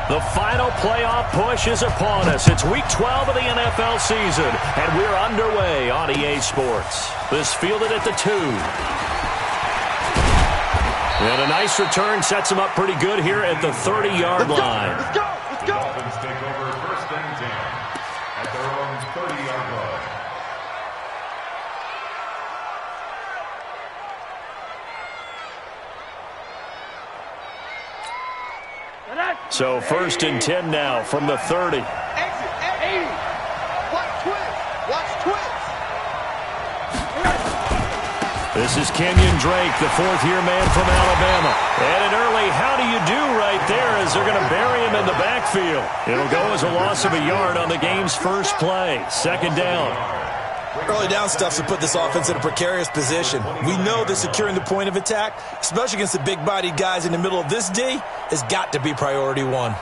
The final playoff push is upon us. It's Week 12 of the NFL season, and we're underway on EA Sports. This fielded at the 2. And a nice return sets them up pretty good here at the 30-yard line. Let's go! Let's go! Dolphins take over 1st and 10 at their own 30-yard line. So 1st and 10 now from the 30. Exit, 80. Watch twist. Watch twist. This is Kenyon Drake, the 4th-year man from Alabama. And an early how do you do right there as they're going to bury him in the backfield. It'll go as a loss of a yard on the game's first play. 2nd down. Early down stuff to put this offense in a precarious position. We know that securing the point of attack, especially against the big-bodied guys in the middle of this D, has got to be priority 1.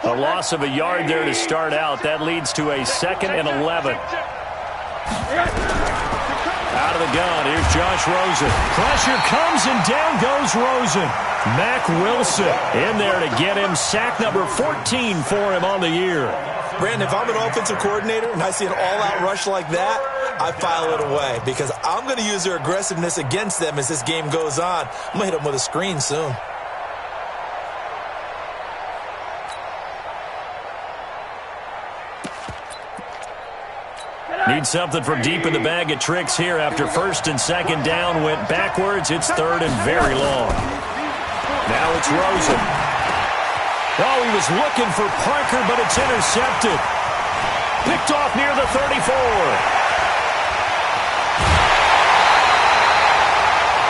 A loss of a yard there to start out. That leads to a 2nd and 11. Out of the gun, here's Josh Rosen. Pressure comes and down goes Rosen. Mack Wilson in there to get him sack number 14 for him on the year. Brandon, if I'm an offensive coordinator and I see an all-out rush like that, I file it away because I'm going to use their aggressiveness against them as this game goes on. I'm going to hit them with a screen soon. Need something from deep in the bag of tricks here after 1st and 2nd down went backwards. It's 3rd and very long. Now it's Rosen. Oh, he was looking for Parker, but it's intercepted. Picked off near the 34.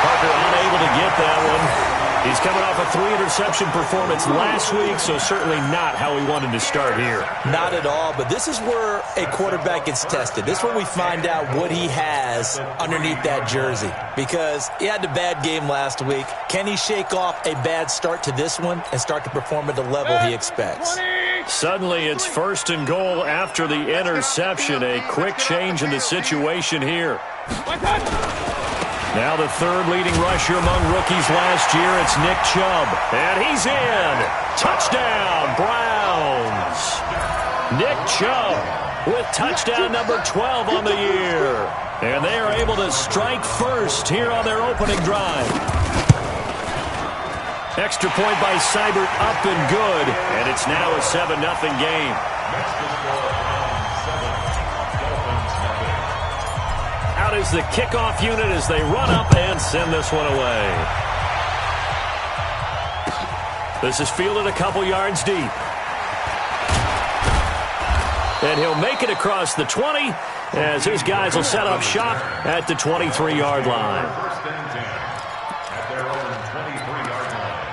Parker unable to get that one. He's coming off a 3-interception performance last week, so certainly not how he wanted to start here. Not at all, but this is where a quarterback gets tested. This is where we find out what he has underneath that jersey. Because he had a bad game last week. Can he shake off a bad start to this one and start to perform at the level he expects? Suddenly it's 1st and goal after the interception. A quick change in the situation here. Now the 3rd leading rusher among rookies last year, it's Nick Chubb. And he's in. Touchdown, Browns. Nick Chubb with touchdown number 12 on the year. And they are able to strike first here on their opening drive. Extra point by Seibert up and good. And it's now a 7-0 game. Out is the kickoff unit as they run up and send this one away. This is fielded a couple yards deep. And he'll make it across the 20 as his guys will set up shop at the 23-yard line. 1st and 10 at their own 23-yard line.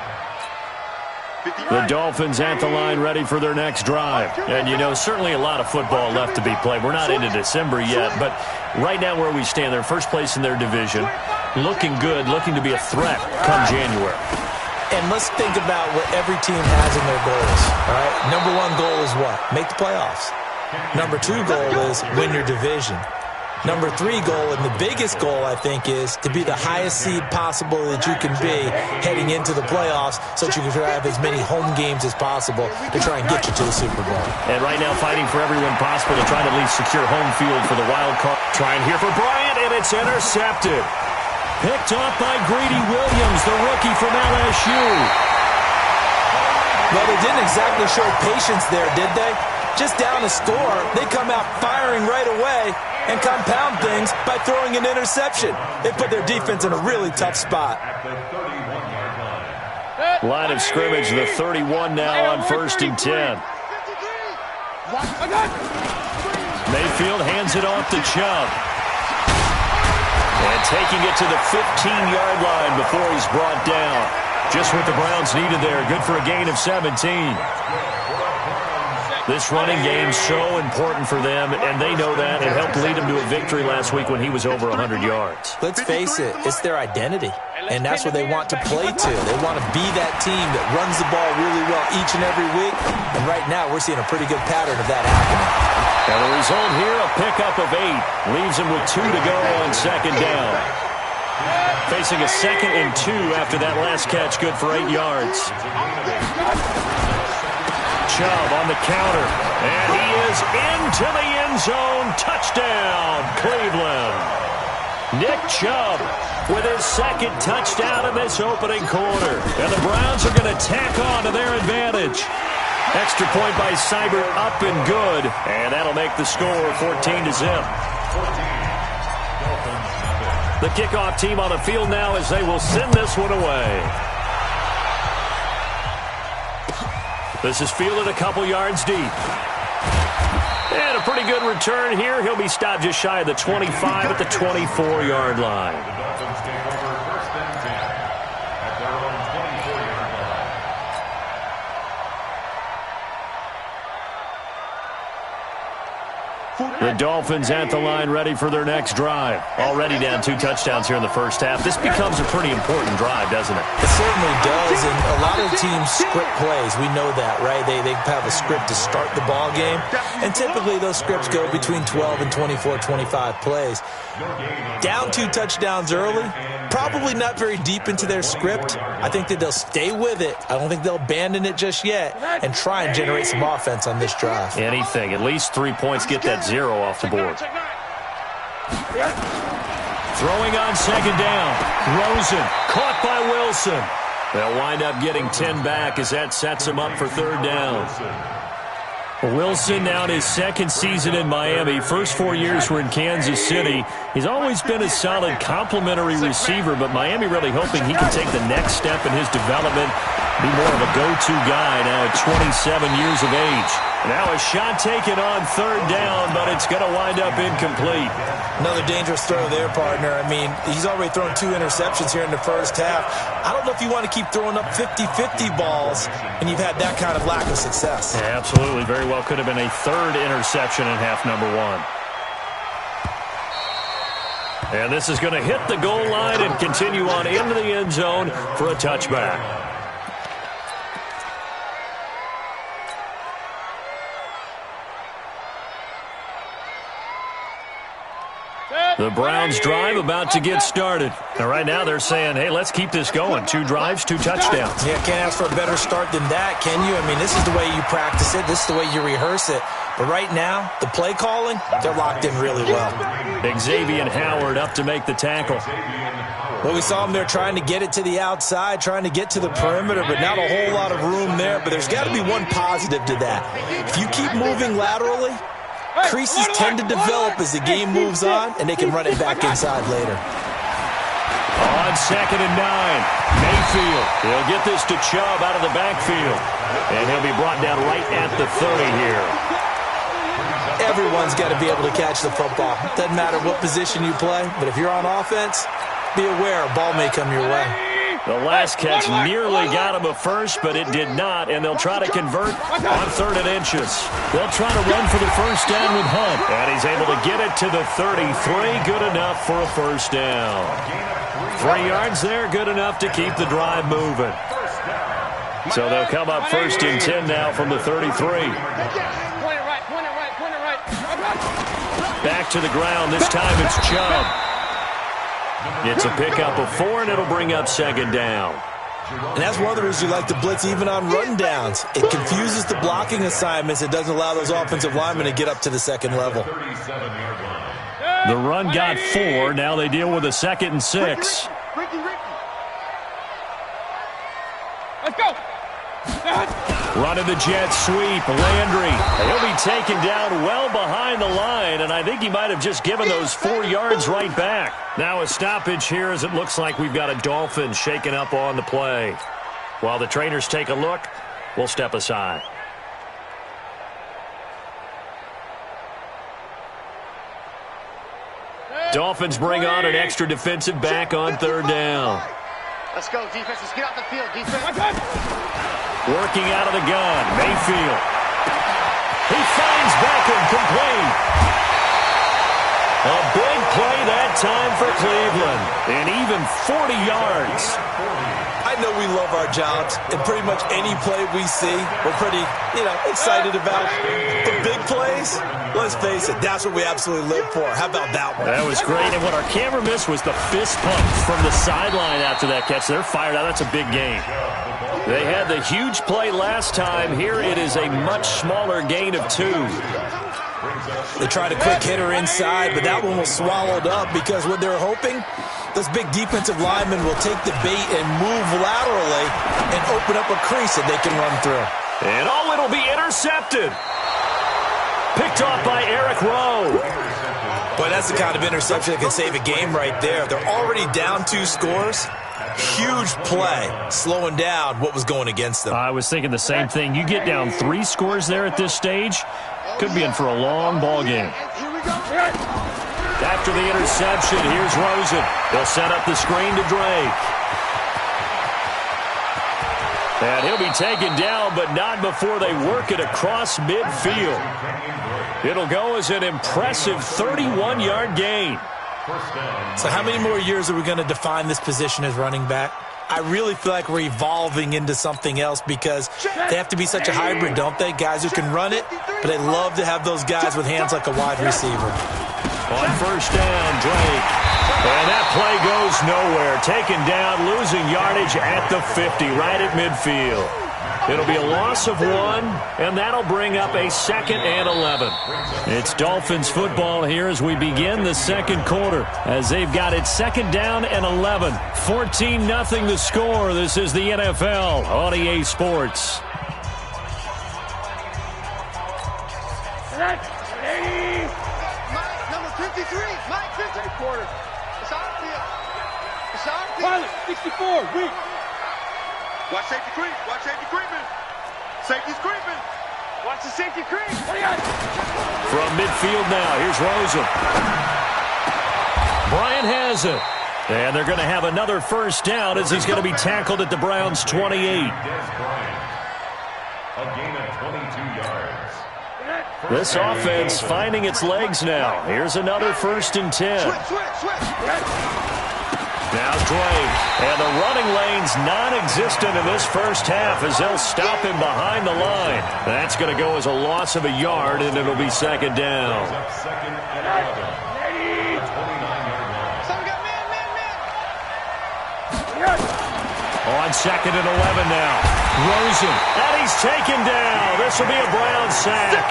The Dolphins at the line ready for their next drive. And, you know, certainly a lot of football left to be played. We're not into December yet, but right now where we stand, they're first place in their division. Looking good, looking to be a threat come January. And let's think about what every team has in their goals. All right? Number 1 goal is what? Make the playoffs. Number 2 goal is win your division. Number 3 goal, and the biggest goal, I think, is to be the highest seed possible that you can be heading into the playoffs so that you can have as many home games as possible to try and get you to the Super Bowl. And right now fighting for everyone possible to try to at least secure home field for the wild card. Trying here for Bryant, and it's intercepted. Picked off by Greedy Williams, the rookie from LSU. Well, they didn't exactly show patience there, did they? Just down a score, they come out firing right away and compound things by throwing an interception. They put their defense in a really tough spot. At the 31-yard line. Line of scrimmage, the 31 now on 1st and 10. Mayfield hands it off to Chubb. And taking it to the 15-yard line before he's brought down. Just what the Browns needed there. Good for a gain of 17. This running game's so important for them, and they know that. It helped lead them to a victory last week when he was over 100 yards. Let's face it, it's their identity, and that's what they want to play to. They want to be that team that runs the ball really well each and every week, and right now we're seeing a pretty good pattern of that happening. And the result here, a pickup of 8. Leaves them with 2 to go on second down. Facing a 2nd and 2 after that last catch, good for 8 yards. Chubb on the counter, and he is into the end zone. Touchdown, Cleveland. Nick Chubb with his 2nd touchdown in this opening quarter. And the Browns are going to tack on to their advantage. Extra point by Seibert, up and good. And that'll make the score 14-0. The kickoff team on the field now as they will send this one away. This is fielded a couple yards deep. And a pretty good return here. He'll be stopped just shy of the 25 at the 24-yard line. The Dolphins take over 1st and 10 at their own 24-yard line. The Dolphins at the line, ready for their next drive. Already down 2 touchdowns here in the first half. This becomes a pretty important drive, doesn't it? It certainly does, and a lot of teams script plays. We know that, right? They have a script to start the ball game, and typically those scripts go between 12 and 24, 25 plays. Down 2 touchdowns early, probably not very deep into their script. I think that they'll stay with it. I don't think they'll abandon it just yet and try and generate some offense on this drive. Anything. At least 3 points, get that 0 off the board. Throwing on second down. Rosen caught by Wilson. They'll wind up getting 10 back as that sets him up for 3rd down. Wilson now in his 2nd season in Miami. First 4 years were in Kansas City. He's always been a solid complementary receiver, but Miami really hoping he can take the next step in his development, be more of a go-to guy now at 27 years of age. Now a shot taken on 3rd down, but it's going to wind up incomplete. Another dangerous throw there, partner. I mean, he's already thrown 2 interceptions here in the first half. I don't know if you want to keep throwing up 50-50 balls, and you've had that kind of lack of success. Yeah, absolutely. Very well could have been a 3rd interception in half number 1. And this is going to hit the goal line and continue on into the end zone for a touchback. The Browns drive about to get started. And right now they're saying, hey, let's keep this going. 2 drives, 2 touchdowns. Yeah, can't ask for a better start than that, can you? I mean, this is the way you practice it. This is the way you rehearse it. But right now, the play calling, they're locked in really well. Xavier Howard up to make the tackle. Well, we saw him there trying to get it to the outside, trying to get to the perimeter, but not a whole lot of room there. But there's got to be one positive to that. If you keep moving laterally, creases tend to develop as the game moves on, and they can run it back inside later. On 2nd and 9, Mayfield. He'll get this to Chubb out of the backfield. And he'll be brought down right at the 30 here. Everyone's got to be able to catch the football. Doesn't matter what position you play, but if you're on offense, be aware a ball may come your way. The last catch nearly got him a first, but it did not, and they'll try to convert on 3rd and inches. They'll try to run for the first down with Hunt, and he's able to get it to the 33. Good enough for a first down. 3 yards there, good enough to keep the drive moving. So they'll come up 1st and 10 now from the 33. Back to the ground. This time it's Chubb. It's a pickup of 4, and it'll bring up 2nd down. And that's one of the reasons you like to blitz even on rundowns. It confuses the blocking assignments. It doesn't allow those offensive linemen to get up to the 2nd level. The run got 4. Now they deal with a 2nd and 6. Let's go. Running the jet sweep. Landry. He'll be taken down well behind the line, and I think he might have just given those 4 yards right back. Now a stoppage here as it looks like we've got a Dolphin shaken up on the play. While the trainers take a look, we'll step aside. Dolphins bring on an extra defensive back on 3rd down. Let's go, defense. Let's get out the field, defense. Working out of the gun, Mayfield. He finds Beckham, complete. A big play that time for Cleveland, and even 40 yards. I know we love our jobs, and pretty much any play we see, we're pretty, excited about. The big plays, let's face it, that's what we absolutely live for. How about that one? That was great, and what our camera missed was the fist pump from the sideline after that catch. They're fired out. That's a big game. They had the huge play last time. Here it is a much smaller gain of 2. They tried a quick hitter inside, but that one was swallowed up because what they're hoping, those big defensive linemen will take the bait and move laterally and open up a crease that they can run through. And it'll be intercepted. Picked off by Eric Rowe. Boy, that's the kind of interception that can save a game right there. They're already down 2 scores. Huge play, slowing down what was going against them. I was thinking the same thing. You get down 3 scores there at this stage, could be in for a long ball game. After the interception, here's Rosen. They'll set up the screen to Drake. And he'll be taken down, but not before they work it across midfield. It'll go as an impressive 31-yard gain. So how many more years are we going to define this position as running back? I really feel like we're evolving into something else because they have to be such a hybrid, don't they? Guys who can run it, but they love to have those guys with hands like a wide receiver. On first down, Drake. And that play goes nowhere. Taken down, losing yardage at the 50, right at midfield. It'll be a loss of 1, and that'll bring up a 2nd and 11. It's Dolphins football here as we begin the second quarter, as they've got it 2nd down and 11. 14-0 the score. This is the NFL on EA Sports. Mike, number 53. Mike, 50. Quarter. It's on field. It's on field. Pilot, 64. Weak. Watch safety creep. Watch safety creeping. Safety's creeping. Watch the safety creep. What do you got? From midfield now, here's Rosen. Bryant has it. And they're going to have another first down as he's going to be tackled at the Browns' 28. A gain of 22 yards. This offense finding its legs now. Here's another 1st and 10. Now Drake, and the running lane's non-existent in this first half as they'll stop him behind the line. That's going to go as a loss of a yard, and it'll be 2nd down. On 2nd and 11 now. Rosen, and he's taken down. This will be a Brown sack.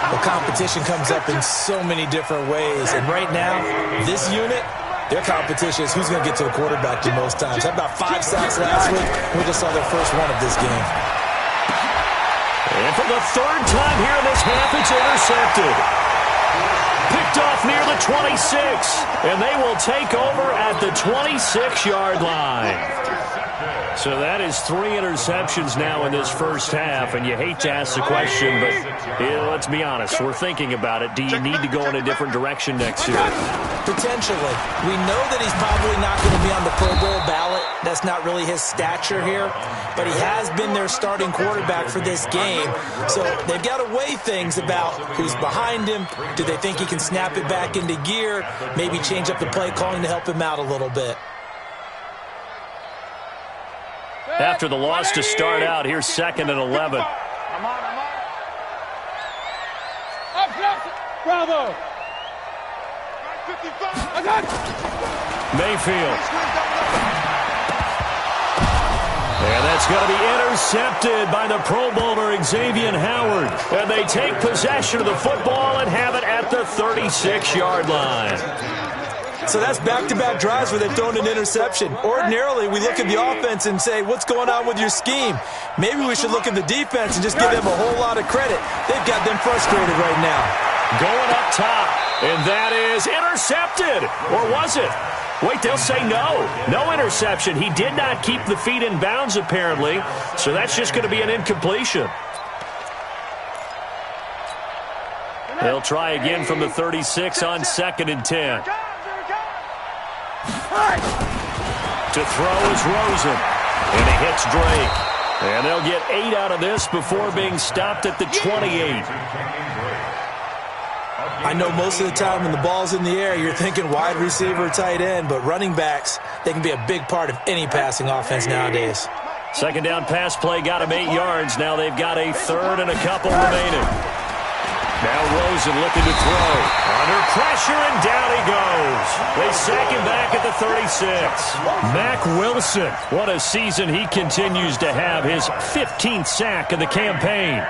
Well, competition comes up in so many different ways, and right now, this unit, their competition is who's going to get to the quarterback the most times. Had about 5 sacks last week. We just saw their first one of this game. And for the 3rd time here in this half, it's intercepted. Picked off near the 26, and they will take over at the 26-yard line. So that is 3 interceptions now in this first half, and you hate to ask the question, but let's be honest, we're thinking about it. Do you need to go in a different direction next year? Potentially. We know that he's probably not going to be on the Pro Bowl ballot. That's not really his stature here, but he has been their starting quarterback for this game. So they've got to weigh things about who's behind him. Do they think he can snap it back into gear? Maybe change up the play calling to help him out a little bit. After the loss to start out, here's 2nd and 11. I'm on. Bravo. 55. Mayfield. And that's going to be intercepted by the Pro Bowler Xavier Howard. And they take possession of the football and have it at the 36-yard line. So that's back-to-back drives where they've thrown an interception. Ordinarily, we look at the offense and say, what's going on with your scheme? Maybe we should look at the defense and just give them a whole lot of credit. They've got them frustrated right now. Going up top, and that is intercepted. Or was it? Wait, they'll say no. No interception. He did not keep the feet in bounds, apparently, so that's just going to be an incompletion. They'll try again from the 36 on 2nd and 10. To throw is Rosen, and he hits Drake. And they'll get 8 out of this before being stopped at the 28. I know most of the time when the ball's in the air, you're thinking wide receiver, tight end, but running backs, they can be a big part of any passing offense nowadays. Second down pass play got him 8 yards. Now they've got a third and a couple remaining. Now Rosen looking to throw. Under pressure, and down he goes. They sack him back at the 36. Mack Wilson, what a season he continues to have. His 15th sack of the campaign.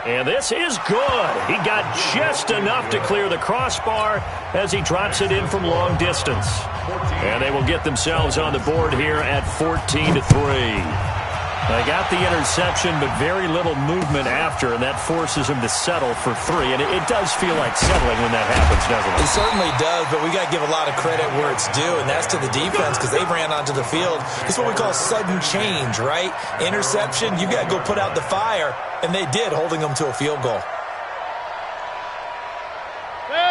And this is good. He got just enough to clear the crossbar as he drops it in from long distance. And they will get themselves on the board here at 14-3. They got the interception, but very little movement after, and that forces him to settle for 3. And it does feel like settling when that happens, doesn't it? It certainly does, but we got to give a lot of credit where it's due, and that's to the defense because they ran onto the field. It's what we call sudden change, right? Interception, you got to go put out the fire, and they did, holding them to a field goal.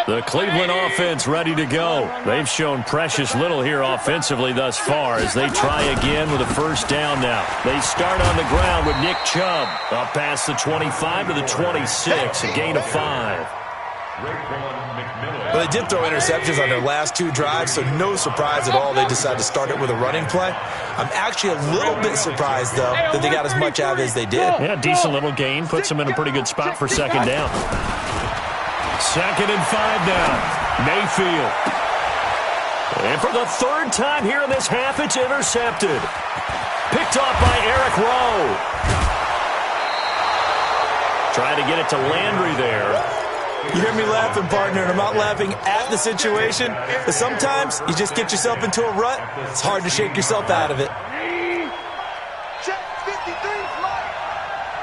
The Cleveland offense ready to go. They've shown precious little here offensively thus far as they try again with a first down now. They start on the ground with Nick Chubb up past the 25 to the 26, a gain of 5. Well, they did throw interceptions on their last 2 drives, so no surprise at all they decided to start it with a running play. I'm actually a little bit surprised, though, that they got as much out of it as they did. Yeah, decent little gain. Puts them in a pretty good spot for second down. Second and 5 now. Mayfield. And for the 3rd time here in this half, it's intercepted. Picked off by Eric Rowe. Trying to get it to Landry there. You hear me laughing, partner, and I'm not laughing at the situation, but sometimes you just get yourself into a rut. It's hard to shake yourself out of it. Check 53 flight.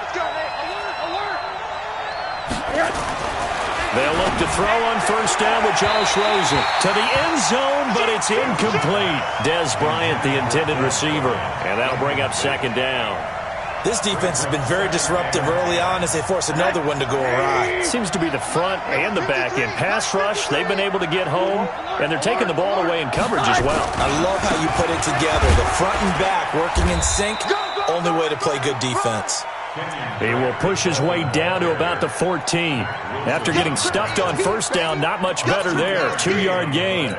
Let's go, Nate. Alert. They'll look to throw on first down with Josh Rosen. To the end zone, but it's incomplete. Dez Bryant, the intended receiver. And that'll bring up second down. This defense has been very disruptive early on as they force another one to go awry. Seems to be the front and the back end. Pass rush, they've been able to get home, and they're taking the ball away in coverage as well. I love how you put it together. The front and back working in sync, only way to play good defense. He will push his way down to about the 14. After getting stuffed on first down, not much better there. 2-yard gain.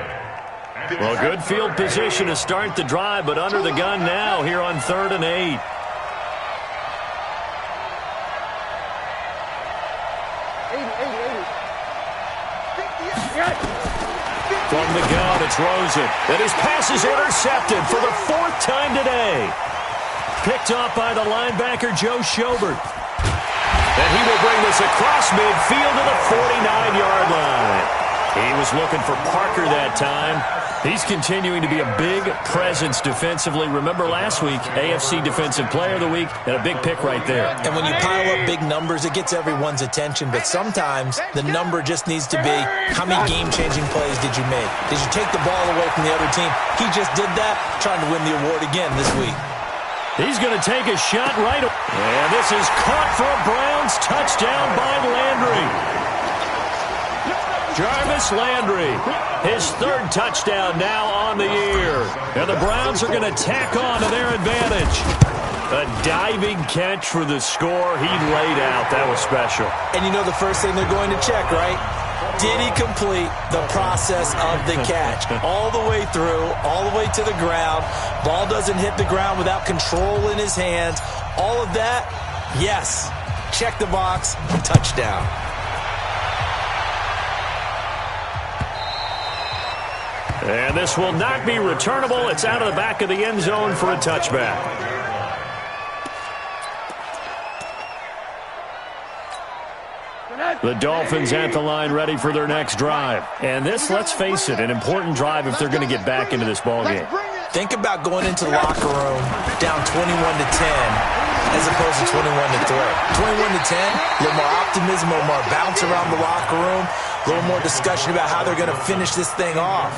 Well, good field position to start the drive, but under the gun now here on 3rd and 8. From the gun, it's Rosen. And his pass is intercepted for the 4th time today. Picked off by the linebacker, Joe Schobert. And he will bring this across midfield to the 49-yard line. He was looking for Parker that time. He's continuing to be a big presence defensively. Remember last week, AFC Defensive Player of the Week, and a big pick right there. And when you pile up big numbers, it gets everyone's attention. But sometimes the number just needs to be, how many game-changing plays did you make? Did you take the ball away from the other team? He just did that, trying to win the award again this week. He's going to take a shot right. And this is caught for a Browns touchdown by Landry. Jarvis Landry, his 3rd touchdown now on the year. And the Browns are going to tack on to their advantage. A diving catch for the score. He laid out. That was special. And you know the first thing they're going to check, right? Did he complete the process of the catch? All the way through, all the way to the ground. Ball doesn't hit the ground without control in his hands. All of that, yes. Check the box, touchdown. And this will not be returnable. It's out of the back of the end zone for a touchback. The Dolphins at the line ready for their next drive. And this, let's face it, an important drive if they're going to get back into this ballgame. Think about going into the locker room down 21-10 as opposed to 21-3. 21-10, a little more optimism, a little more bounce around the locker room, a little more discussion about how they're going to finish this thing off.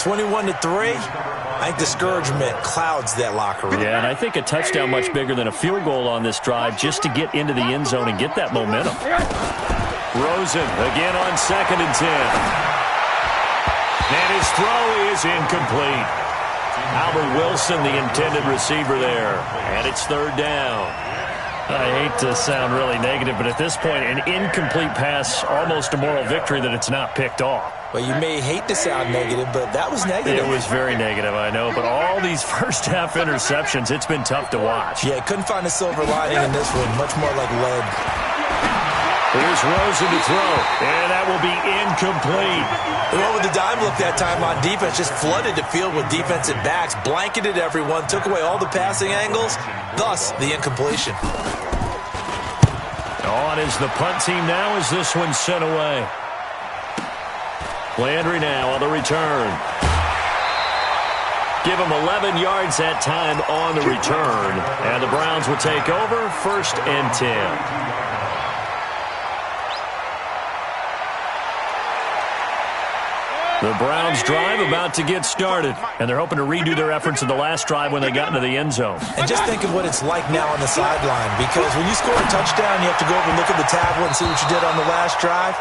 21-3, I think discouragement clouds that locker room. Yeah, and I think a touchdown much bigger than a field goal on this drive just to get into the end zone and get that momentum. Rosen again on 2nd and 10. And his throw is incomplete. Albert Wilson, the intended receiver there. And it's third down. I hate to sound really negative, but at this point, an incomplete pass, almost a moral victory that it's not picked off. Well, you may hate to sound negative, but that was negative. It was very negative, I know, but all these first-half interceptions, it's been tough to watch. Yeah, couldn't find a silver lining in this one, much more like lead. Here's Rosen to throw, and that will be incomplete. The one with the dime look that time on defense just flooded the field with defensive backs, blanketed everyone, took away all the passing angles, thus the incompletion. On is the punt team now as this one's sent away. Landry now on the return. Give him 11 yards that time on the return. And the Browns will take over, 1st and 10. The Browns drive about to get started, and they're hoping to redo their efforts in the last drive when they got into the end zone. And just think of what it's like now on the sideline, because when you score a touchdown, you have to go over and look at the tablet and see what you did on the last drive.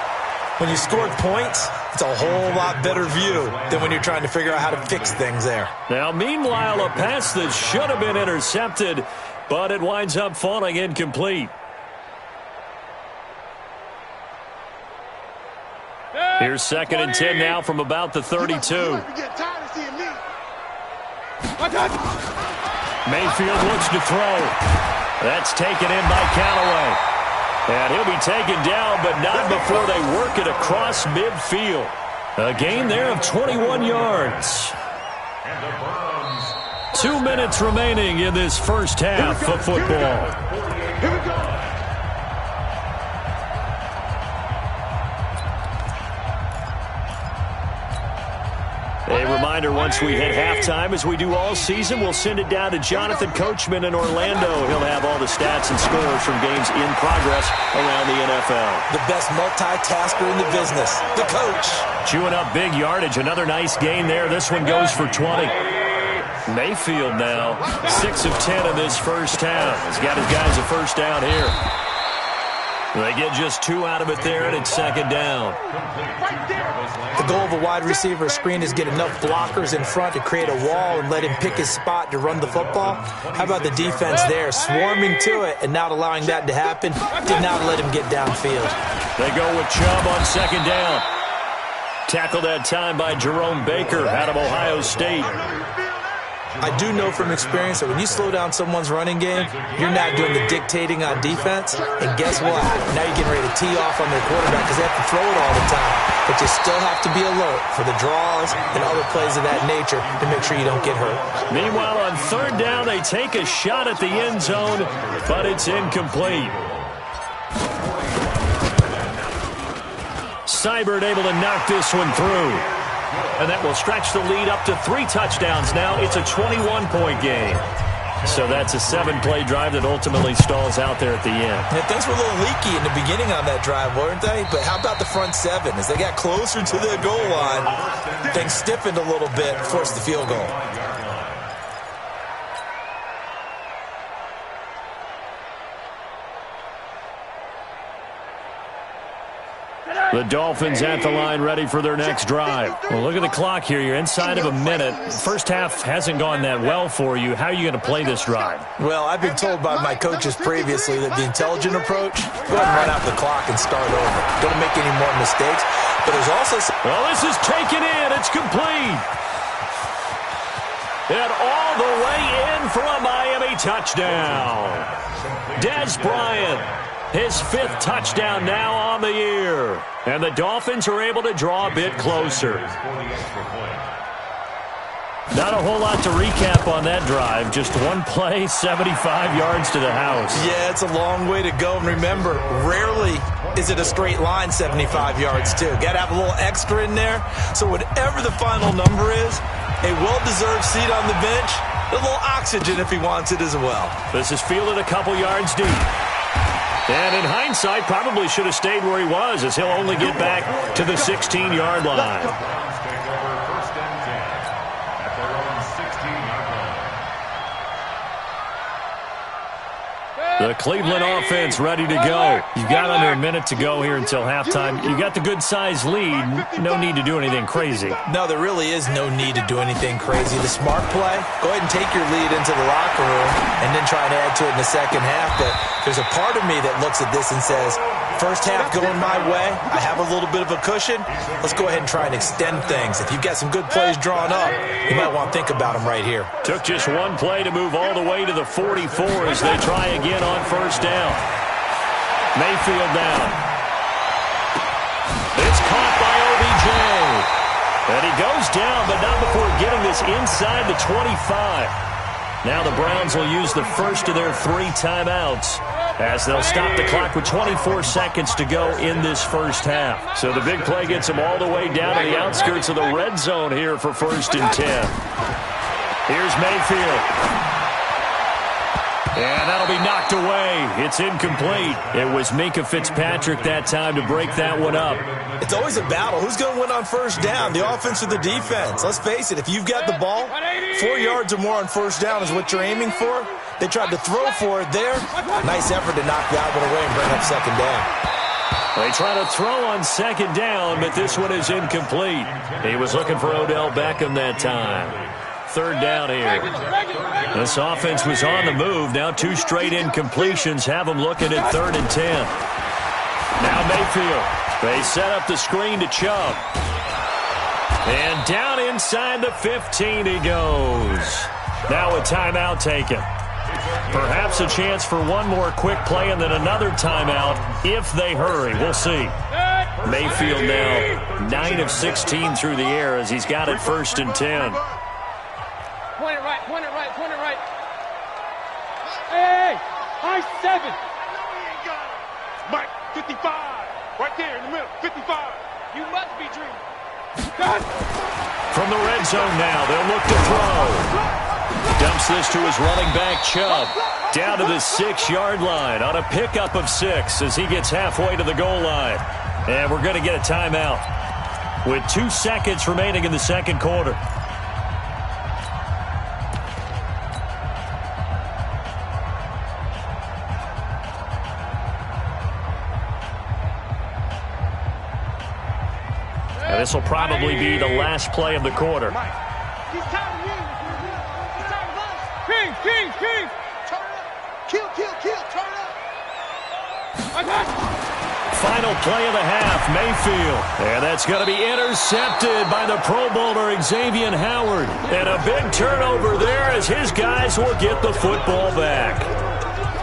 When you scored points, it's a whole lot better view than when you're trying to figure out how to fix things there. Now, meanwhile, a pass that should have been intercepted, but it winds up falling incomplete. Here's 2nd and 10 now from about the 32. Mayfield looks to throw. That's taken in by Callaway. And he'll be taken down, but not before they work it across midfield. A gain there of 21 yards. 2 minutes remaining in this first half of football. Here we go. A reminder, once we hit halftime, as we do all season, we'll send it down to Jonathan Coachman in Orlando. He'll have all the stats and scores from games in progress around the NFL. The best multitasker in the business, the coach. Chewing up big yardage. Another nice gain there. This one goes for 20. Mayfield now, 6 of 10 in this first half. He's got his guys a first down here. They get just 2 out of it there, and it's 2nd down. The goal of a wide receiver screen is get enough blockers in front to create a wall and let him pick his spot to run the football. How about the defense there, swarming to it and not allowing that to happen? Did not let him get downfield. They go with Chubb on 2nd down. Tackled that time by Jerome Baker out of Ohio State. I do know from experience that when you slow down someone's running game, you're not doing the dictating on defense. And guess what? Now you're getting ready to tee off on their quarterback because they have to throw it all the time. But you still have to be alert for the draws and other plays of that nature to make sure you don't get hurt. Meanwhile, on 3rd down, they take a shot at the end zone, but it's incomplete. Seibert able to knock this one through. And that will stretch the lead up to 3 touchdowns now. It's a 21-point game. So that's a 7-play drive that ultimately stalls out there at the end. Yeah, things were a little leaky in the beginning on that drive, weren't they? But how about the front 7? As they got closer to the goal line, things stiffened a little bit, forced the field goal. The Dolphins at the line ready for their next drive. Well, look at the clock here. You're inside of a minute. First half hasn't gone that well for you. How are you going to play this drive? Well, I've been told by my coaches previously that the intelligent approach, go ahead and run out the clock and start over. Don't make any more mistakes. But there's also... Well, this is taken in. It's complete. And all the way in for a Miami touchdown. Dez Bryant. His 5th touchdown now on the year. And the Dolphins are able to draw a bit closer. Not a whole lot to recap on that drive. Just one play, 75 yards to the house. Yeah, it's a long way to go. And remember, rarely is it a straight line 75 yards, too. Got to have a little extra in there. So whatever the final number is, a well-deserved seat on the bench, a little oxygen if he wants it as well. This is fielded a couple yards deep. And in hindsight, probably should have stayed where he was, as he'll only get back to the 16-yard line. The Cleveland offense ready to go. You've got under a minute to go here until halftime. You got the good-sized lead. No need to do anything crazy. No, there really is no need to do anything crazy. The smart play, go ahead and take your lead into the locker room and then try and add to it in the second half. But there's a part of me that looks at this and says, first half going my way, I have a little bit of a cushion. Let's go ahead and try and extend things. If you've got some good plays drawn up, you might want to think about them right here. Took just one play to move all the way to the 44 as they try again on first down. Mayfield down. It's caught by OBJ. And he goes down, but not before getting this inside the 25. Now the Browns will use the first of their 3 timeouts as they'll stop the clock with 24 seconds to go in this first half. So the big play gets them all the way down to the outskirts of the red zone here for 1st and 10. Here's Mayfield. And that'll be knocked away. It's incomplete. It was Minkah Fitzpatrick that time to break that one up. It's always a battle. Who's going to win on first down, the offense or the defense? Let's face it, if you've got the ball, 4 yards or more on first down is what you're aiming for. They tried to throw for it there. Nice effort to knock that one away and bring up second down. They try to throw on second down, but this one is incomplete. He was looking for Odell Beckham that time. 3rd down here. This offense was on the move. Now 2 straight incompletions have them looking at 3rd and 10. Now Mayfield. They set up the screen to Chubb. And down inside the 15 he goes. Now a timeout taken. Perhaps a chance for one more quick play and then another timeout if they hurry. We'll see. Mayfield now 9 of 16 through the air as he's got it 1st and 10. Point it right, point it right, point it right. Hey, high 7. Mike, 55. Right there in the middle, 55. You must be dreaming. From the red zone now, they'll look to throw. Dumps this to his running back, Chubb. Down to the 6-yard line on a pickup of 6 as he gets halfway to the goal line. And we're going to get a timeout with 2 seconds remaining in the second quarter. This will probably be the last play of the quarter. He's tired of you. He's tired of us. King. Turn up. Kill. Turn up. Final play of the half, Mayfield. And that's going to be intercepted by the Pro Bowler Xavier Howard. And a big turnover there as his guys will get the football back.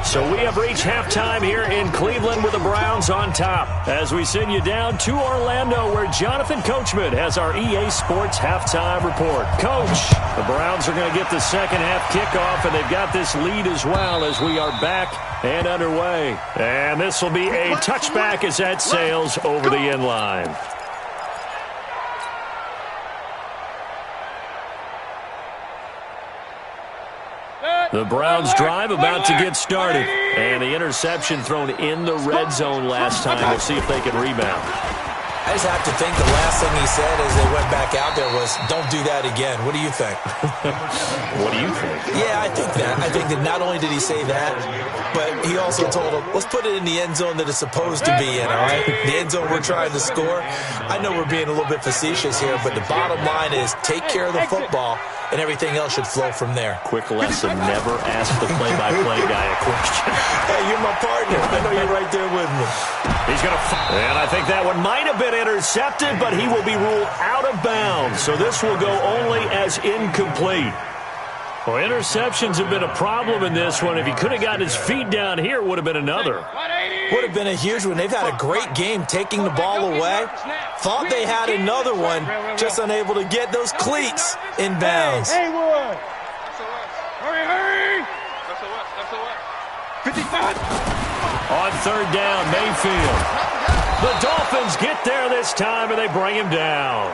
So we have reached halftime here in Cleveland with the Browns on top as we send you down to Orlando where Jonathan Coachman has our EA Sports halftime report. Coach, the Browns are going to get the second half kickoff and they've got this lead as well as we are back and underway. And this will be a touchback as that sails over the end line. The Browns drive about to get started. And the interception thrown in the red zone last time. We'll see if they can rebound. I just have to think the last thing he said as they went back out there was, don't do that again. What do you think? What do you think? Yeah, I think that. I think that not only did he say that, but he also told them, let's put it in the end zone that it's supposed to be in, all right? The end zone we're trying to score. I know we're being a little bit facetious here, but the bottom line is take care of the football, and everything else should flow from there. Quick lesson, never ask the play-by-play guy a question. Hey, you're my partner. I know you're right there with me. He's going to and I think that one might have been intercepted, but he will be ruled out of bounds. So this will go only as incomplete. Well, interceptions have been a problem in this one. If he could have gotten his feet down here, it would have been another. Would have been a huge one. They've had a great game taking the ball away. Thought they had another one, just unable to get those cleats in bounds. Hey, Wood. Hurry. That's 55. On third down, Mayfield. The Dolphins get there this time, and they bring him down.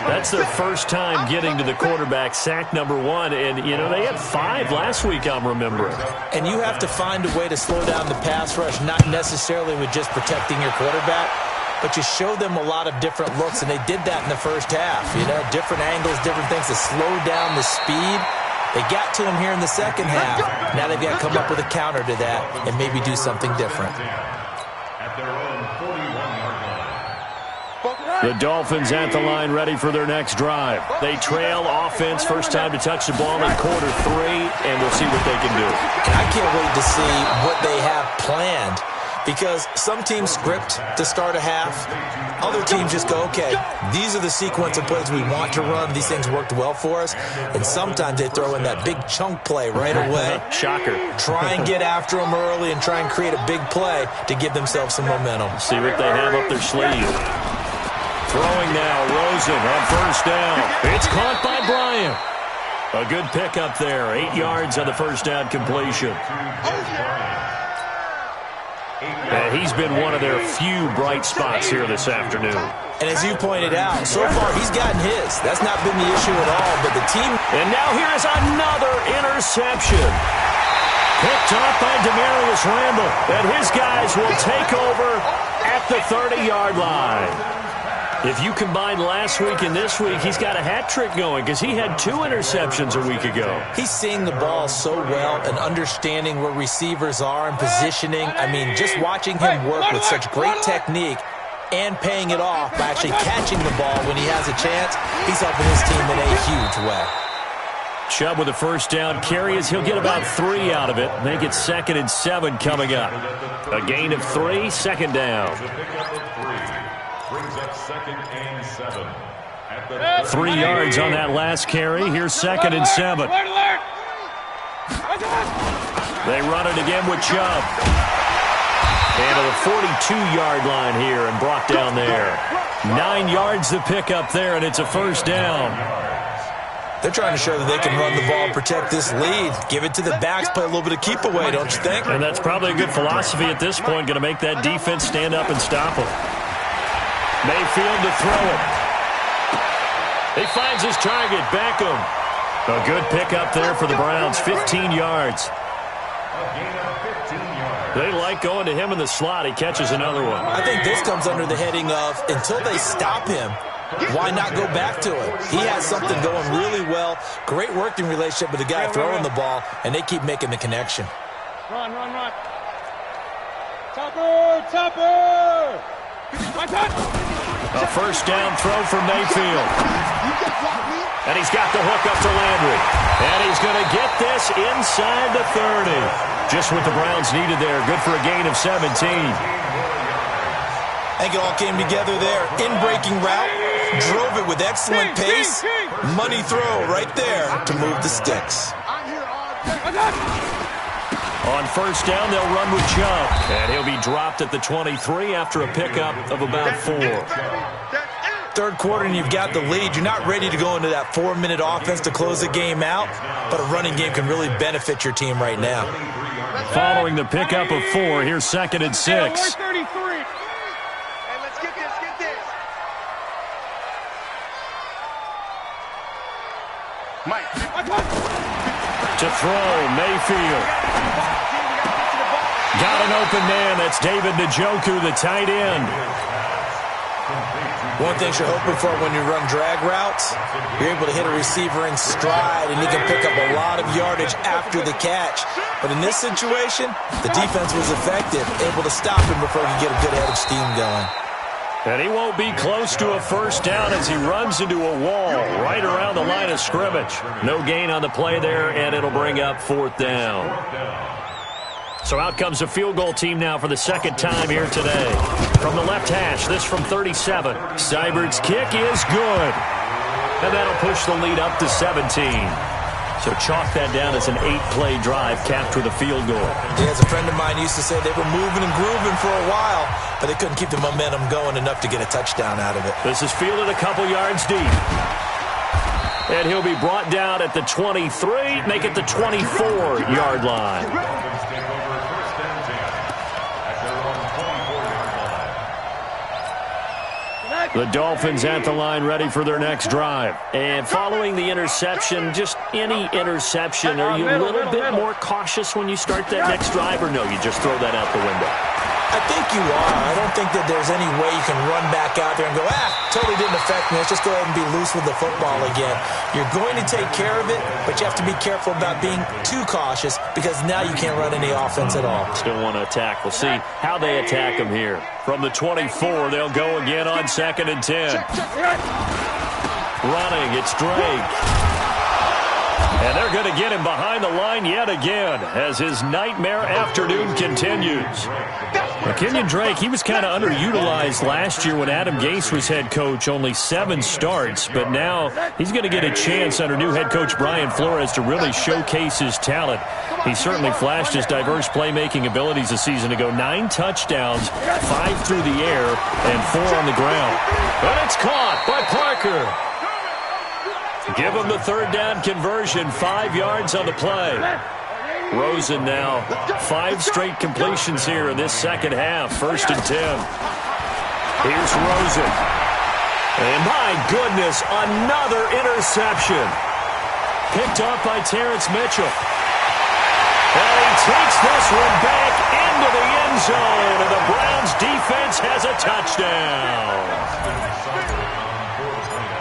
That's their first time getting to the quarterback, sack number 1. And, you know, they had 5 last week, I'm remembering. And you have to find a way to slow down the pass rush, not necessarily with just protecting your quarterback, but you show them a lot of different looks, and they did that in the first half. You know, different angles, different things to slow down the speed. They got to him here in the second half. Now they've got to come up with a counter to that and maybe do something different. At their own 41-yard line. The Dolphins at the line, ready for their next drive. They trail offense, first time to touch the ball in quarter 3, and we'll see what they can do. And I can't wait to see what they have planned, because some teams script to start a half. Other teams just go, okay, these are the sequence of plays we want to run. These things worked well for us. And sometimes they throw in that big chunk play right away. Shocker. Try and get after them early and try and create a big play to give themselves some momentum. See what they have up their sleeve. Throwing now, Rosen on first down. It's caught by Bryant. A good pickup there. 8 yards on the first down completion. And he's been one of their few bright spots here this afternoon. And as you pointed out, so far he's gotten his. That's not been the issue at all, but the team... And now here is another interception. Picked off by Demarius Randall. And his guys will take over at the 30-yard line. If you combine last week and this week, he's got a hat trick going because he had 2 interceptions a week ago. He's seeing the ball so well and understanding where receivers are and positioning. I mean, just watching him work with such great technique and paying it off by actually catching the ball when he has a chance, he's helping his team in a huge way. Chubb with a first down carry as he'll get about 3 out of it. Make it 2nd and 7 coming up. A gain of 3, second down. Brings up 2nd and 7. At the 3 yards on that last carry. Here's 2nd and 7. They run it again with Chubb. And to the 42-yard line here and brought down there. 9 yards to pick up there, and it's a first down. They're trying to show that they can run the ball and protect this lead. Give it to the backs, play a little bit of keep away, don't you think? And that's probably a good philosophy at this point, going to make that defense stand up and stop them. Mayfield to throw it. He finds his target, Beckham. A good pickup there for the Browns, 15 yards. They like going to him in the slot. He catches another one. I think this comes under the heading of, until they stop him, why not go back to it? He has something going really well. Great working relationship with the guy throwing the ball, and they keep making the connection. Run. Topper! A first down throw for Mayfield. And he's got the hook up to Landry. And he's going to get this inside the 30. Just what the Browns needed there. Good for a gain of 17. I think it all came together there. In-breaking route. Drove it with excellent pace. Money throw right there to move the sticks. On first down, they'll run with Chubb. And he'll be dropped at the 23 after a pickup of about 4. Third quarter and you've got the lead. You're not ready to go into that 4-minute offense to close the game out, but a running game can really benefit your team right now. Following the pickup of 4, here's 2nd and 6. Hey, let's get this. Mike. To throw, Mayfield. Got an open man. That's David Njoku, the tight end. One thing you're hoping for when you run drag routes, you're able to hit a receiver in stride, and he can pick up a lot of yardage after the catch. But in this situation, the defense was effective, able to stop him before he could get a good head of steam going. And he won't be close to a first down as he runs into a wall right around the line of scrimmage. No gain on the play there, and it'll bring up 4th down. So out comes a field goal team now for the second time here today. From the left hash, this from 37. Seibert's kick is good. And that'll push the lead up to 17. So chalk that down as an 8-play drive capped with a field goal. Yeah, as a friend of mine used to say, they were moving and grooving for a while, but they couldn't keep the momentum going enough to get a touchdown out of it. This is fielded a couple yards deep. And he'll be brought down at the 23, make it the 24-yard line. The Dolphins at the line ready for their next drive. And following the interception, just any interception, are you a little bit more cautious when you start that next drive, or no, you just throw that out the window? I I think you are. I don't think that there's any way you can run back out there and go, totally didn't affect me. Let's just go ahead and be loose with the football again. You're going to take care of it, but you have to be careful about being too cautious because now you can't run any offense at all. Still want to attack. We'll see how they attack him here. From the 24, they'll go again on 2nd and 10. Running, it's Drake. And they're going to get him behind the line yet again as his nightmare afternoon continues. Kenyon Drake, he was kind of underutilized last year when Adam Gase was head coach, only 7 starts, but now he's going to get a chance under new head coach Brian Flores to really showcase his talent. He certainly flashed his diverse playmaking abilities a season ago. 9 touchdowns, 5 through the air, and 4 on the ground. But it's caught by Parker. Give him the 3rd down conversion, 5 yards on the play. Rosen now, 5 straight completions here in this second half, 1st and 10. Here's Rosen. And my goodness, another interception. Picked off by Terrence Mitchell. And he takes this one back into the end zone, and the Browns defense has a touchdown.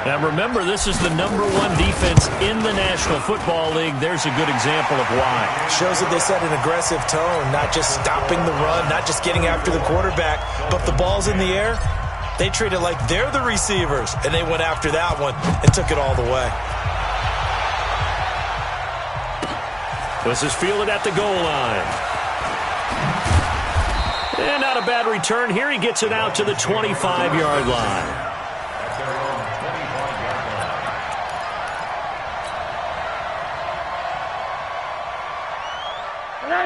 Now remember, this is the #1 defense in the National Football League. There's a good example of why. Shows that they set an aggressive tone, not just stopping the run, not just getting after the quarterback, but the ball's in the air. They treat it like they're the receivers, and they went after that one and took it all the way. This is fielded at the goal line. And not a bad return here. He gets it out to the 25-yard line.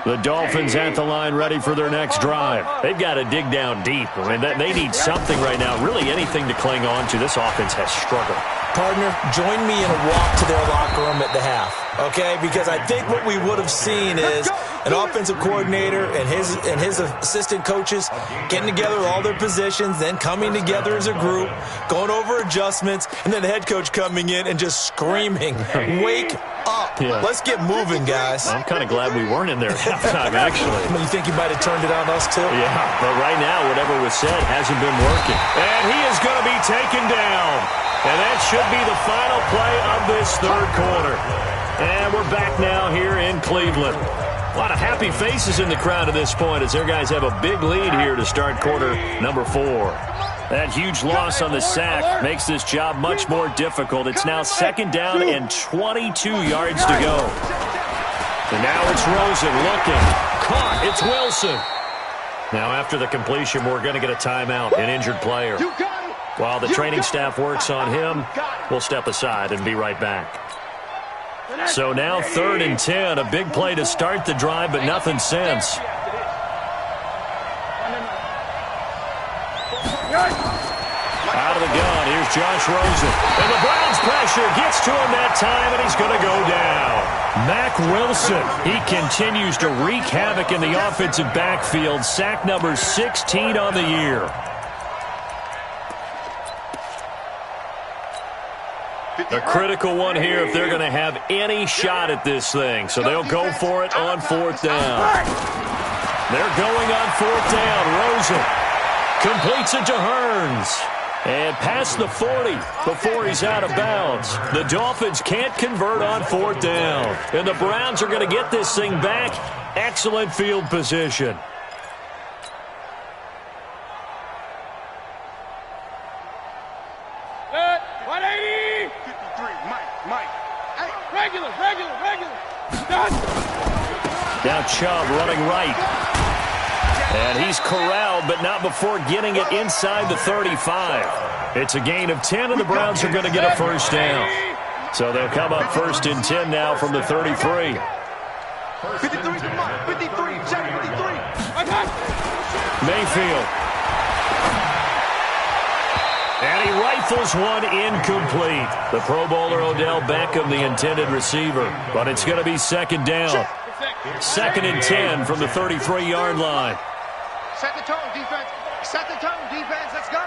The Dolphins at the line ready for their next drive. They've got to dig down deep. I mean, they need something right now, really anything to cling on to. This offense has struggled. Partner, join me in a walk to their locker room at the half, okay? Because I think what we would have seen is an offensive coordinator and his assistant coaches getting together all their positions, then coming together as a group, going over adjustments, and then the head coach coming in and just screaming, wake up. Yeah. Let's get moving, guys. I'm kind of glad we weren't in there at halftime, actually. You think you might have turned it on us, too? Yeah, but right now, whatever was said hasn't been working. And he is going to be taken down. And that should be the final play of this 3rd quarter. And we're back now here in Cleveland. A lot of happy faces in the crowd at this point as their guys have a big lead here to start quarter number 4. That huge loss on the sack makes this job much more difficult. It's now 2nd down and 22 yards to go. And now it's Rosen looking. Caught. It's Wilson. Now after the completion, we're going to get a timeout, an injured player. While the training staff works on him, we'll step aside and be right back. So now 3rd and 10, a big play to start the drive, but nothing since. Out of the gun, here's Josh Rosen. And the Browns pressure gets to him that time, and he's going to go down. Mack Wilson, he continues to wreak havoc in the offensive backfield. Sack number 16 on the year. A critical one here if they're going to have any shot at this thing. So they'll go for it on 4th down. They're going on 4th down. Rosen completes it to Hearns. And past the 40 before he's out of bounds. The Dolphins can't convert on 4th down. And the Browns are going to get this thing back. Excellent field position. Now Chubb running right. And he's corralled, but not before getting it inside the 35. It's a gain of 10, and the Browns are going to get a 1st down. So they'll come up 1st and 10 now from the 33. 53, check 53. Mayfield. And he rifles one incomplete. The Pro Bowler Odell Beckham, the intended receiver. But it's going to be 2nd down. 2nd and 10 from the 33-yard line. Set the tone, defense. Set the tone, defense. Let's go.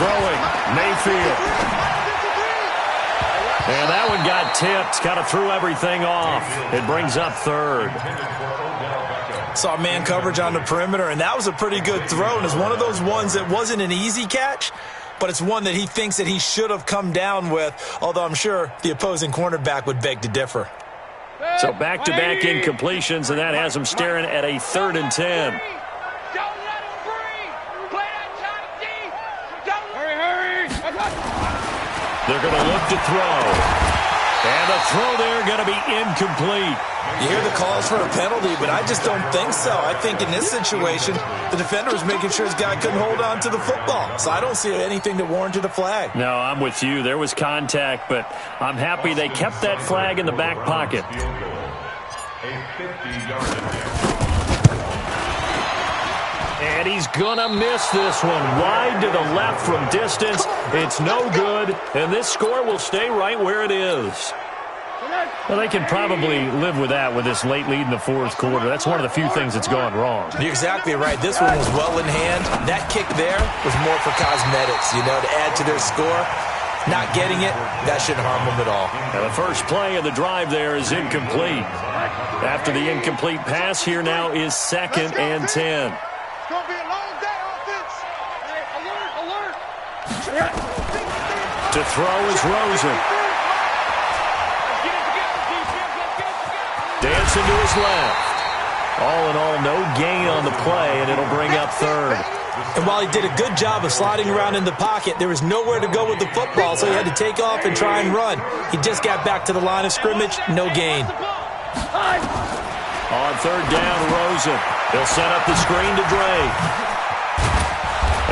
Throwing, Mayfield. And that one got tipped. Kind of threw everything off. It brings up 3rd. Saw man coverage on the perimeter, and that was a pretty good throw. And it's one of those ones that wasn't an easy catch, but it's one that he thinks that he should have come down with, although I'm sure the opposing cornerback would beg to differ. So back-to-back incompletions, and that has him staring at a 3rd and 10. They're going to look to throw. And the throw there going to be incomplete. You hear the calls for a penalty, but I just don't think so. I think in this situation, the defender was making sure his guy couldn't hold on to the football. So I don't see anything that warranted a flag. No, I'm with you. There was contact, but I'm happy they kept that flag in the back pocket. A 50-yard attempt. And he's going to miss this one. Wide to the left from distance. It's no good, and this score will stay right where it is. Well, they can probably live with that with this late lead in the 4th quarter. That's one of the few things that's gone wrong. You're exactly right. This one was well in hand. That kick there was more for cosmetics, to add to their score. Not getting it, that shouldn't harm them at all. Now the first play of the drive there is incomplete. After the incomplete pass, here now is 2nd and 10. It's going to be a long day, offense. Alert. To throw is Rosen. Dancing to his left. All in all, no gain on the play, and it'll bring up 3rd. And while he did a good job of sliding around in the pocket, there was nowhere to go with the football, so he had to take off and try and run. He just got back to the line of scrimmage, no gain. On 3rd down, Rosen. He'll set up the screen to Dre.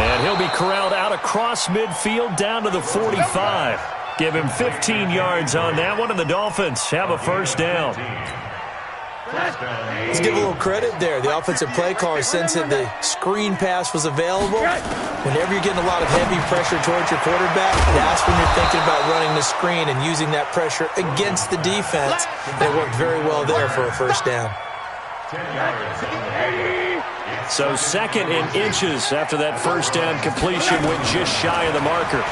And he'll be corralled out across midfield down to the 45. Give him 15 yards on that one, and the Dolphins have a 1st down. Let's give a little credit there. The offensive play caller sensed that the screen pass was available. Whenever you're getting a lot of heavy pressure towards your quarterback, that's when you're thinking about running the screen and using that pressure against the defense. And it worked very well there for a 1st down. So 2nd in inches after that 1st down completion went just shy of the marker.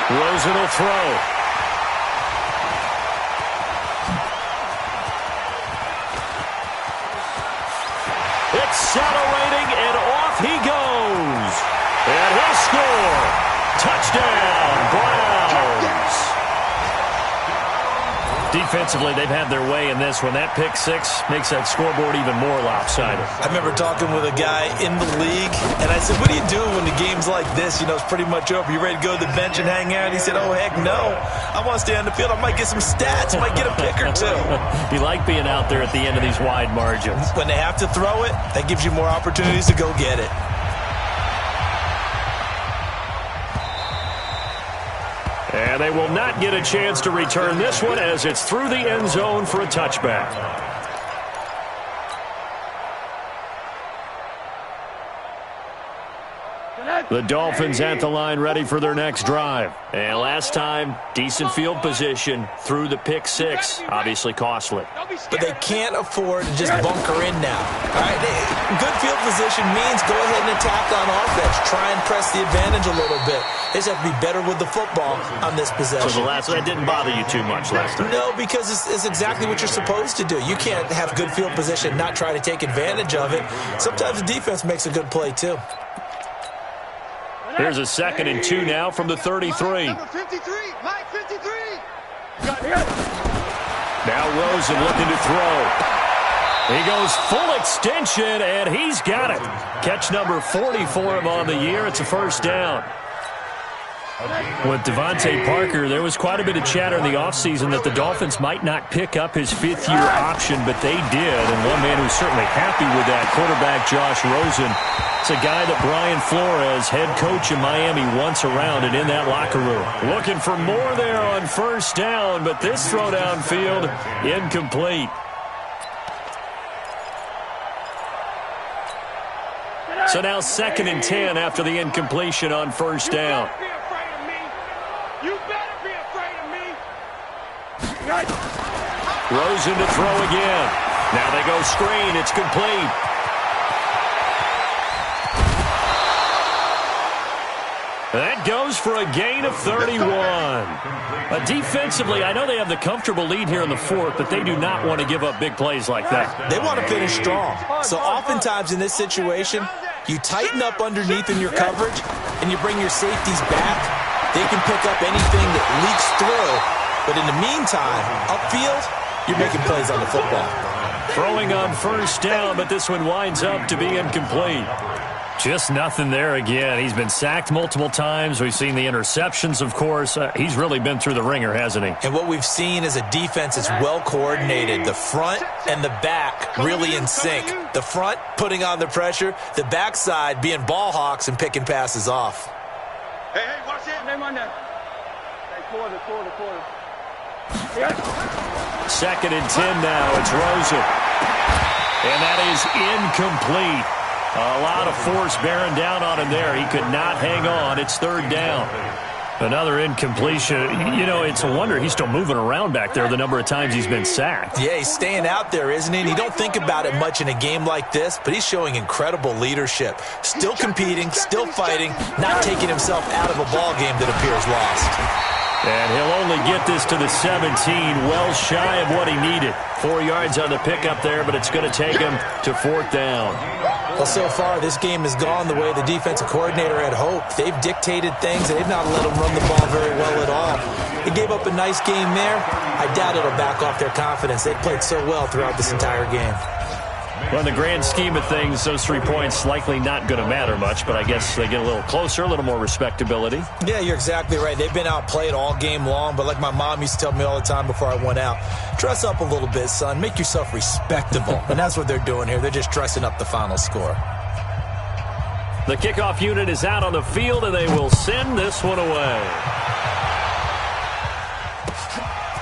Rosen will throw. Accelerating, and off he goes. And he'll score. Touchdown, Browns. Defensively, they've had their way in this one. That pick 6 makes that scoreboard even more lopsided. I remember talking with a guy in the league, and I said, what do you do when the game's like this? It's pretty much over. You ready to go to the bench and hang out? He said, oh, heck no. I want to stay on the field. I might get some stats. I might get a pick or 2. You like being out there at the end of these wide margins. When they have to throw it, that gives you more opportunities to go get it. And they will not get a chance to return this one as it's through the end zone for a touchback. The Dolphins at the line ready for their next drive. And last time, decent field position through the pick 6. Obviously costly. But they can't afford to just bunker in now. All right? Good field position means go ahead and attack on offense. Try and press the advantage a little bit. They just have to be better with the football on this possession. So that didn't bother you too much last time? No, because it's exactly what you're supposed to do. You can't have good field position and not try to take advantage of it. Sometimes the defense makes a good play, too. Here's a 2nd and 2 now from the 33. Number 53, Mike 53. Now Rosen looking to throw. He goes full extension, and he's got it. Catch number 40 for him on the year. It's a 1st down. With Devontae Parker, there was quite a bit of chatter in the offseason that the Dolphins might not pick up his 5th-year option, but they did. And one man who's certainly happy with that, quarterback Josh Rosen. It's a guy that Brian Flores, head coach in Miami, wants around and in that locker room. Looking for more there on 1st down, but this throw downfield, incomplete. So now 2nd and 10 after the incompletion on 1st down. You better be afraid of me. Rosen to throw again. Now they go screen. It's complete. That goes for a gain of 31. Defensively, I know they have the comfortable lead here in the fourth, but they do not want to give up big plays like that. They want to finish strong. So oftentimes in this situation, you tighten up underneath in your coverage, and you bring your safeties back. They can pick up anything that leaks through. But in the meantime, upfield, you're making plays on the football. Throwing on first down, but this one winds up to be incomplete. Just nothing there again. He's been sacked multiple times. We've seen the interceptions, of course. He's really been through the ringer, hasn't he? And what we've seen is a defense that's well coordinated. The front and the back really in sync. The front putting on the pressure. The backside being ball hawks and picking passes off. Hey, watch it. Second and 10 now. It's Rosen. And that is incomplete. A lot of force bearing down on him there. He could not hang on. It's third down. Another incompletion. You know, it's a wonder he's still moving around back there the number of times he's been sacked. Yeah, he's staying out there, isn't he? And you don't think about it much in a game like this, but he's showing incredible leadership. Still competing, still fighting, not taking himself out of a ball game that appears lost. And he'll only get this to the 17, well shy of what he needed. 4 yards on the pickup there, but it's going to take him to fourth down. Well, so far, this game has gone the way the defensive coordinator had hoped. They've dictated things, and they've not let him run the ball very well at all. They gave up a nice game there. I doubt it'll back off their confidence. They played so well throughout this entire game. Well, in the grand scheme of things, those 3 points likely not going to matter much, but I guess they get a little closer, a little more respectability. Yeah, you're exactly right. They've been outplayed all game long, but like my mom used to tell me all the time before I went out, dress up a little bit, son. Make yourself respectable. And that's what they're doing here. They're just dressing up the final score. The kickoff unit is out on the field, and they will send this one away.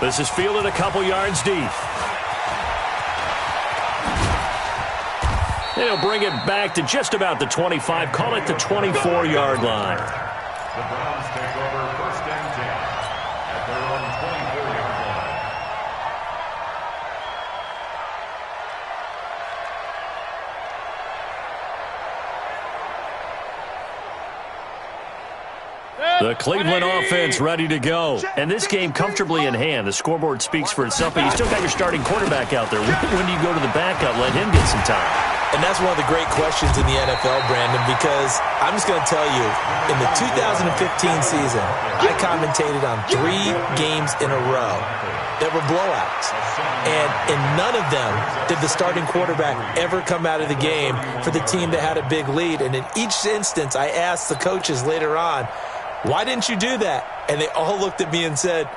This is fielded a couple yards deep. And he'll bring it back to just about the 25, call it the 24-yard line. The Browns take over first and 10 at their own 24-yard line. The Cleveland offense ready to go. And this game comfortably in hand. The scoreboard speaks for itself, but you still got your starting quarterback out there. When do you go to the backup? Let him get some time. And that's one of the great questions in the NFL, Brandon, because I'm just going to tell you, in the 2015 season, I commentated on 3 games in a row that were blowouts. And in none of them did the starting quarterback ever come out of the game for the team that had a big lead. And in each instance, I asked the coaches later on, why didn't you do that? And they all looked at me and said,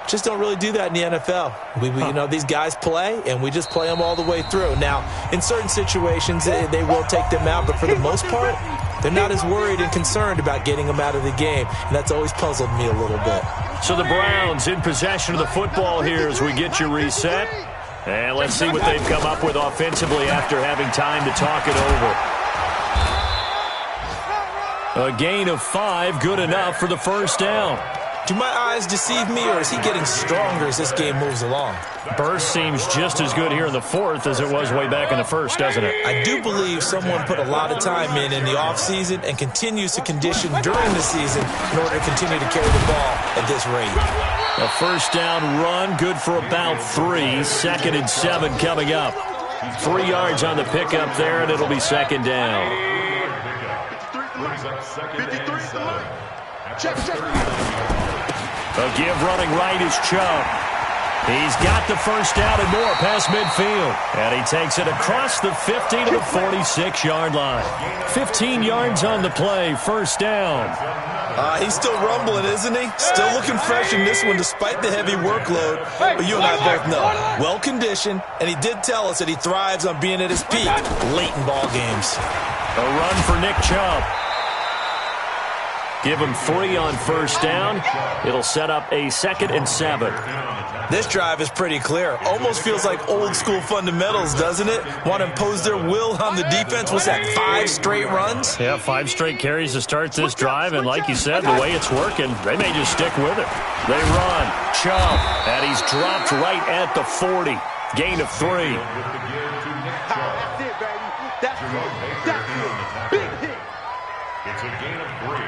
just don't really do that in the NFL. You know, these guys play, and we just play them all the way through. Now, in certain situations, they will take them out, but for the most part, they're not as worried and concerned about getting them out of the game, and that's always puzzled me a little bit. So the Browns in possession of the football here as we get you reset. And let's see what they've come up with offensively after having time to talk it over. A gain of 5, good enough for the first down. Do my eyes deceive me, or is he getting stronger as this game moves along? Burst seems just as good here in the fourth as it was way back in the first, doesn't it? I do believe someone put a lot of time in the offseason and continues to condition during the season in order to continue to carry the ball at this rate. A first down run, good for about 3. Second and 7 coming up. 3 yards on the pickup there, and it'll be second down. A give running right is Chubb. He's got the first down and more past midfield. And he takes it across the 50 to the 46-yard line. 15 yards on the play, first down. He's still rumbling, isn't he? Still looking fresh in this one despite the heavy workload. But you and I both know, well-conditioned, and he did tell us that he thrives on being at his peak late in ball games. A run for Nick Chubb. Give him 3 on first down. It'll set up a second and 7. This drive is pretty clear. Almost feels like old school fundamentals, doesn't it? Want to impose their will on the defense. What's that, 5 straight runs? Yeah, 5 straight carries to start this drive. And like you said, the way it's working, they may just stick with it. They run. Chubb. And he's dropped right at the 40. Gain of 3. That's it, baby. That's it. Big hit. It's a gain of 3.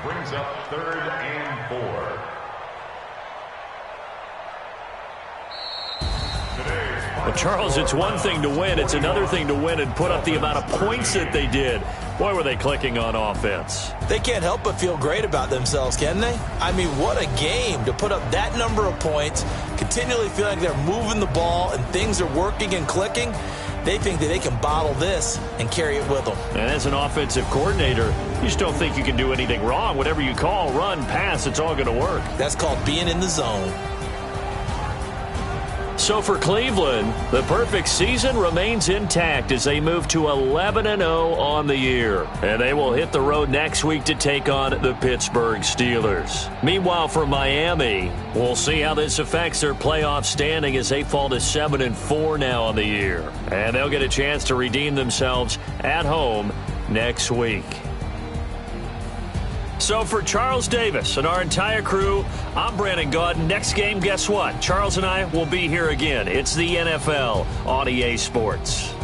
brings up 3rd and 4. Well, Charles, it's one thing to win. It's another thing to win and put up the amount of points that they did. Boy, were they clicking on offense. They can't help but feel great about themselves, can they? I mean, what a game to put up that number of points, continually feel like they're moving the ball and things are working and clicking. They think that they can bottle this and carry it with them. And as an offensive coordinator, you just don't think you can do anything wrong. Whatever you call, run, pass, it's all going to work. That's called being in the zone. So for Cleveland, the perfect season remains intact as they move to 11-0 on the year. And they will hit the road next week to take on the Pittsburgh Steelers. Meanwhile, for Miami, we'll see how this affects their playoff standing as they fall to 7-4 now on the year. And they'll get a chance to redeem themselves at home next week. So for Charles Davis and our entire crew, I'm Brandon Gaudin. Next game, guess what? Charles and I will be here again. It's the NFL on EA Sports.